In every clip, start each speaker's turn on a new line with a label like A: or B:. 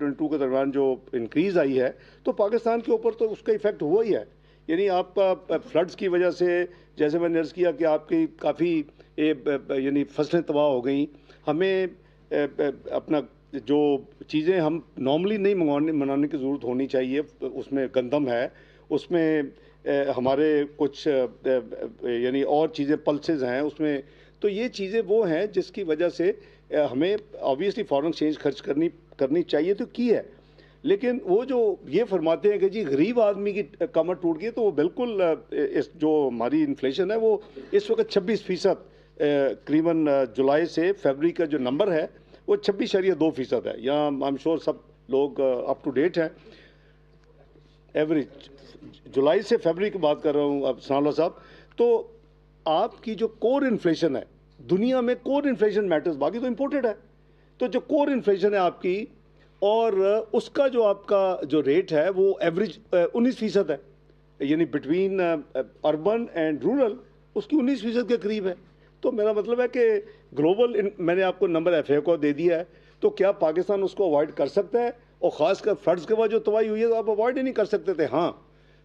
A: 2022 کے درمیان جو انکریز آئی ہے تو پاکستان کے اوپر تو اس کا ایفیکٹ ہوا ہی ہے. یعنی آپ کا فلڈز کی وجہ سے جیسے میں نے عرض کیا کہ آپ کی کافی یعنی فصلیں تباہ ہو گئیں. ہمیں اپنا جو چیزیں ہم نارملی نہیں منانے کی ضرورت ہونی چاہیے, اس میں گندم ہے, اس میں ہمارے کچھ یعنی اور چیزیں پلسز ہیں اس میں, تو یہ چیزیں وہ ہیں جس کی وجہ سے ہمیں آبویسلی فارن ایکسچینج خرچ کرنی چاہیے تو کی ہے. لیکن وہ جو یہ فرماتے ہیں کہ جی غریب آدمی کی کمر ٹوٹ گئی, تو وہ بالکل جو ہماری انفلیشن ہے وہ اس وقت 26% قریباً جولائی سے فیبری کا جو نمبر ہے وہ 26.2% ہے. یہاں آئی ایم شور سب لوگ اپ ٹو ڈیٹ ہیں. ایوریج جولائی سے فیبری کی بات کر رہا ہوں اب ثناء اللہ صاحب. تو آپ کی جو کور انفلیشن ہے, دنیا میں کور انفلیشن میٹرز, باقی تو امپورٹڈ ہے, تو جو کور انفلیشن ہے آپ کی اور اس کا جو آپ کا جو ریٹ ہے وہ ایوریج 19% ہے. یعنی بٹوین اربن اینڈ رورل اس کی 19% کے قریب ہے. تو میرا مطلب ہے کہ گلوبل میں نے آپ کو نمبر ایف اے کو دے دیا ہے, تو کیا پاکستان اس کو اوائڈ کر سکتا ہے؟ اور خاص کر فلڈز کے بعد جو تباہی ہوئی ہے تو آپ اوائڈ ہی نہیں کر سکتے تھے. ہاں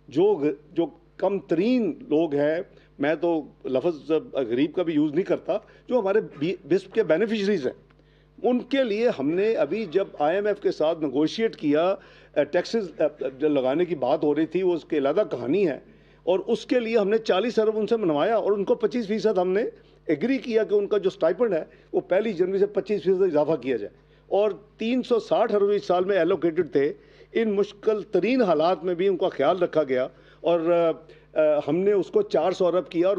A: جو کم ترین لوگ ہیں, میں تو لفظ غریب کا بھی یوز نہیں کرتا, جو ہمارے بسپ کے بینیفیشریز ہیں, ان کے لیے ہم نے ابھی جب آئی ایم ایف کے ساتھ نیگوشیٹ کیا, ٹیکسز لگانے کی بات ہو رہی تھی, وہ اس کی علیحدہ کہانی ہے, اور اس کے لیے ہم نے 40 ارب ان سے منوایا اور ان کو 25% ہم نے ایگری کیا کہ ان کا جو سٹائپنڈ ہے وہ 1 جنوری سے 25% اضافہ کیا جائے, اور 360 ارب اس سال میں ایلوکیٹڈ تھے. ان مشکل ترین حالات میں بھی ان کا خیال رکھا گیا, اور ہم نے اس کو 400 ارب کیا, اور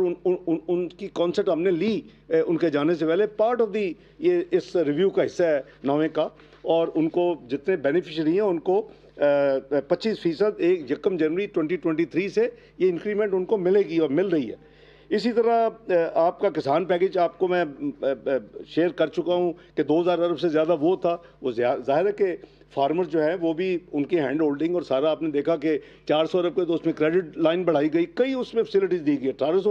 A: ان کی کانسیپٹ ہم نے لی ان کے جانے سے پہلے. پارٹ آف دی یہ اس ریویو کا حصہ ہے 9ویں کا, اور ان کو جتنے بینیفیشری ہیں ان کو 25% 1 جنوری 2023 سے یہ انکریمنٹ ان کو ملے گی اور مل رہی ہے. اسی طرح آپ کا کسان پیکج آپ کو میں شیئر کر چکا ہوں کہ 2000 ارب سے زیادہ وہ تھا. وہ ظاہر ہے کہ فارمر جو ہیں وہ بھی ان کی ہینڈ ہولڈنگ اور سارا آپ نے دیکھا کہ 400 ارب کے تو اس میں کریڈٹ لائن بڑھائی گئی, کئی اس میں فیسلٹیز دی گئی. 1819